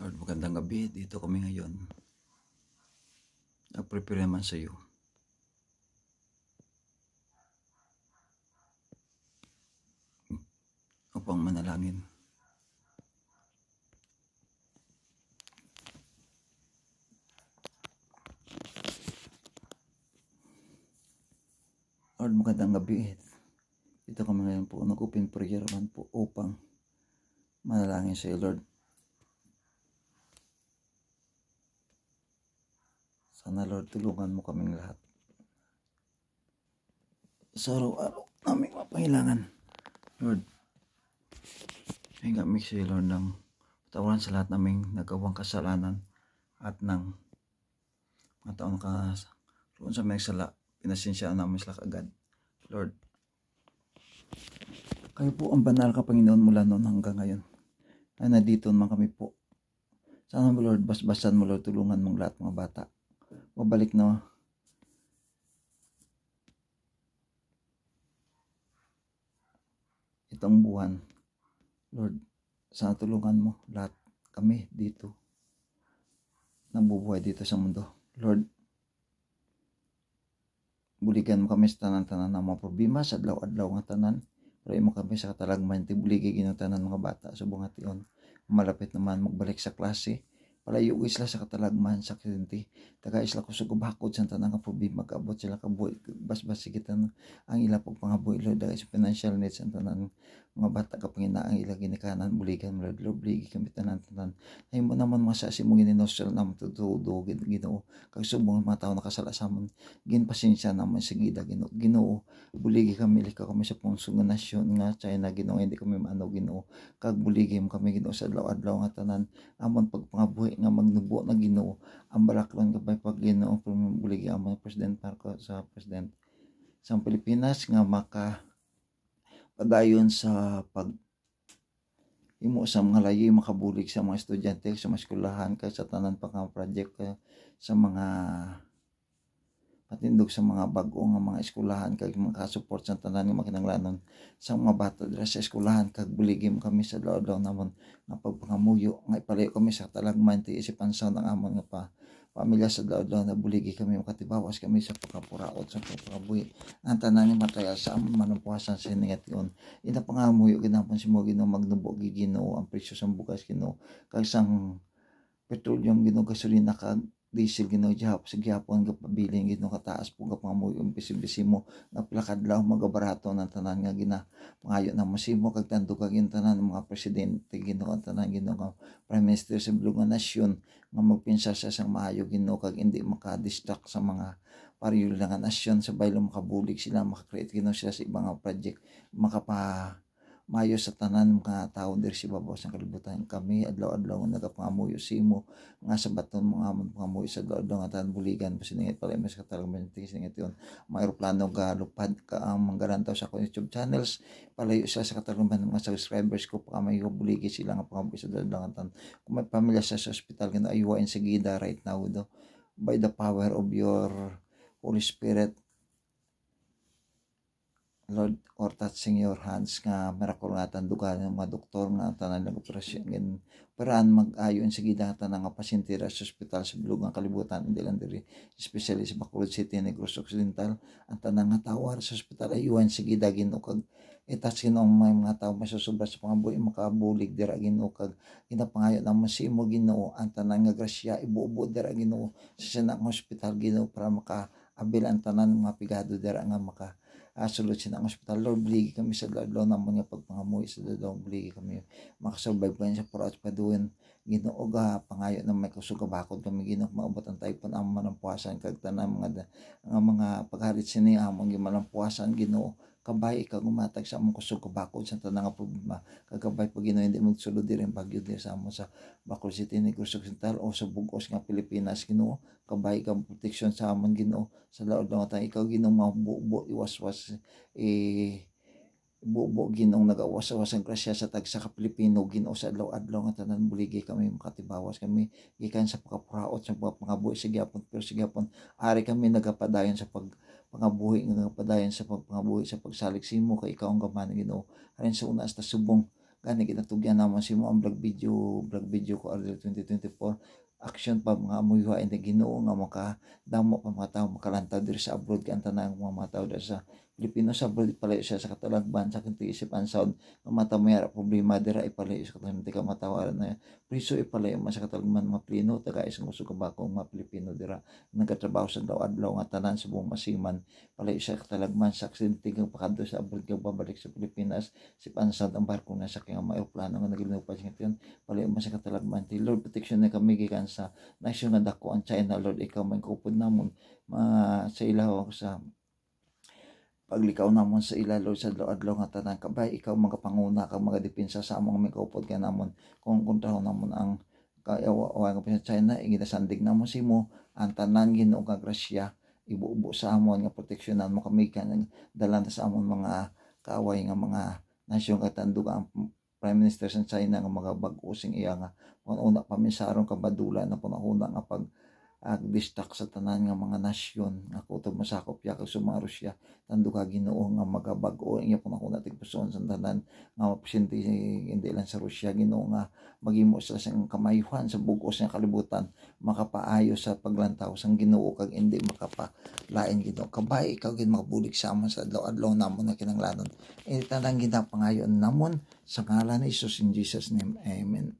Lord, magandang gabi. Dito kami ngayon. Nag-prepare naman sa iyo upang manalangin. Lord, magandang gabi. Dito kami ngayon po. Nag-open prayer naman po upang manalangin sa iyo, Lord. Sana, Lord, tulungan mo kaming lahat. Sa araw-araw naming mapangailangan, Lord, hinga kami sa iyo, Lord, ng patawaran sa lahat naming nagawang kasalanan at ng mga taon roon sa may sala, pinasensya namin sila kagad. Lord, kayo po ang banal ka Panginoon mula noon hanggang ngayon. Ay nandito naman kami po. Sana mo, Lord, basbasan mo, Lord, tulungan mong lahat mga bata. Mabalik na itong buwan. Lord, sana tulungan mo lahat kami dito nabubuhay dito sa mundo. Lord, buligan mo kami sa tanan-tanan ng mga problema sa adlaw-adlaw nga tanan. Pray mo kami sa katalagman, tibuligi ginutanan mga bata sa buong ation. Malapit naman magbalik sa klase. Palayo isla sa katalagman sa kinti. Taga isla ko sugubakod sa tanang nga problema kaabot sila kabuhi. Basbas sigitan ang ila pagpangabuhi, Lord, dahil sa financial needs sa tanan mga bata kapangina ang ila ginikanan buligan, Lord. Lord, buligi kami tanan-tanan. Ay mo naman mga sa mo gininostral naman tutudo Ginoo. Kag subong mga tao nakasala sa amon gin pasensya naman sa gida Ginoo. Buligi kami lika kami sa pungsong nga nasyon nga China, Ginoo, hindi kami maano, Ginoo. Kag buligi mo kami, Ginoo, sa adlaw-adlaw nga tanan amon pagpangabuhi nga magnubo na, Ginoo. Ang balaklon kabay pag Ginoo buligi amon President Marcos sa President sa Pilipinas nga maka padayon sa pag imo sa mga layi makabulig sa mga estudyante sa mga eskwelahan kay sa tanan pa nga project sa mga patindog sa mga bag-o nga mga eskwelahan kag makasupport sa tanan nga makinahanglanon sa mga bata dira sa eskwelahan kag buligim kami sa adlaw namon nga pagpangamuyo nga ipalayo kami sa talagman ti isipan sa ng amon nga pamilya sa adlaw na buligi kami makatibawas kami sa pagkapuraot sa pagkabuhi ang tanan ni mataya sa amon manumpuasan sa negation ina pangamuyo ginapon si mo Ginoo magnubo Ginoo ang presyo sa bugas Ginoo kag sang petroleum Ginoo gasolina kag diesel Ginoo sa gihapon nga pabiling Ginoo kataas po nga pangamuyo ang bisi mo nga pilakadlaw magabarato ng tanan nga pangayo na masimo kag tanto kag yung tanan mga presidente Ginoo ang tanan Ginoo nga prime minister sa bilog nga nasyon nga magpinsa sa sang maayo Ginoo kag hindi maka-distract sa mga pariyul nga nasyon sa baylo makabulig sila maka-create Ginoo sila sa ibang project mayo sa tanan mga tao diri sa babaw sa kalibutan kami adlaw-adlaw nagapangamuyo simo nga sa baton mga amon pangamuyo sa adlaw nga tanan buligan pasiningit pala mas katalagman singit yon mga eroplano ga lupad ka ang manggarantaw sa akong YouTube channels palayo sa katalagman mga subscribers ko pa may buligi sila nga pangamuyo sa adlaw nga tanan kung may pamilya sa ospital gina ayuwain sa gida right now do by the power of your Holy Spirit, Lord, or touching your hands nga miracle nga tandugan ng mga doktor nga tanan ng operasyon ngin paraan mag-ayon sa gidatan nga pasyente sa ospital sa bilog nga kalibutan hindi lang diri especially sa Bacolod City, Negros Occidental ang tanan nga tawar sa ospital ayuhan sa gida Ginoo kag itas Ginoo may mga tawo masusubra sa pangabuhi makabulig dira Ginoo kag ginapangayo na masimo Ginoo ang tanan nga grasya ibuo dira Ginoo sa sanang ospital Ginoo para maka-abil ang tanan mga pigado dira nga solusyon ang ospital. Lord, buligi kami sa adlaw namon nga pagpangamuhi sa adlaw buligi kami makasurvive pa sa puraot paduwen Ginoo ga pangayo na may kusugabakod kami Ginoo maabot ang taypon ang manampuasan kag tanan mga pagharit sini among gimalampuasan Ginoo kabay kag umatag sa among kusugabakod sa tanan nga problema kagabay pag Ginoo hindi magsulod diri ang bagyo diri sa amon sa Bacolod City, Negros Occidental o sa bugos nga Pilipinas Ginoo kabay kang proteksyon sa amon Ginoo sa laod lang tayo ikaw Ginoo mabubo iwas-was bubo Ginoo nagawas-was ang grasya sa tagsa ka Pilipino Ginoo sa adlaw-adlaw nga tanan buligi kami makatibawas kami gikan sa pagkapuraot sa pangabuhi sa gyapon pero sa gyapon ari kami nagapadayon sa pangabuhi nga padayon sa pagpangabuhi sa pagsalig simo kay ikaw ang gamana Ginoo aron sa una hasta subong gani kinatugyan namon si mo ang vlog video ko early 2024 action pa mga amuywa hindi Ginoo nga makadamo pa mga tao makalantaw diri sa abroad kan tanang mga tao diri sa Pilipino sa abroad palayo siya sa katalagban sa kintiisip ang sound nga mata mayara problema dira ipalayo sa katalagban ka matawaran na priso ipalayo man sa katalagban mga Pilipino taga isang uso ka bakong mga Pilipino dira nagatrabaho sa adlaw nga tanan sa buong masiman palayo siya katalagban sa aksidente kang pakadto sa abroad kang babalik sa Pilipinas si pansad ang barko na sa kaya may aeroplano nga naglilipas ngayon palayo man sa katalagban ti Lord protection na kami gikan sa nasyon nga dako ang China Lord ikaw man kupod namon sa ilaw sa paglikaw namon sa ila Lord sa adlaw nga tanan kabay ikaw magapanguna kag mga depensa sa among mikupod kay namon kung kontrahon namon ang kayawa nga sa China ginasandig namon simo ang tanan Ginoo nga grasya ibuubo sa amon nga proteksyonan mo kami kan dalan sa amon mga kaaway nga mga nasyon katandog ang Prime Minister sa China nga mga bag-using iya nga una pamisaron kabadula na punahuna nga pag distak sa tanan nga mga nasyon nga kutob masakop ya kag sumaro siya tando ka Ginoo nga magabag-o iya punahuna tigpuson sa tanan nga mapresidente hindi lang sa Russia Ginoo nga maghimo sa sang kamayuhan sa bug-os nga kalibutan makapaayo sa paglantaw sang Ginoo kag hindi makapalain Ginoo kabay ikaw gid makabulig sa amon sa adlaw-adlaw namon nga kinahanglanon tanang ginapangayon namon sa ngalan ni Jesus in Jesus name amen.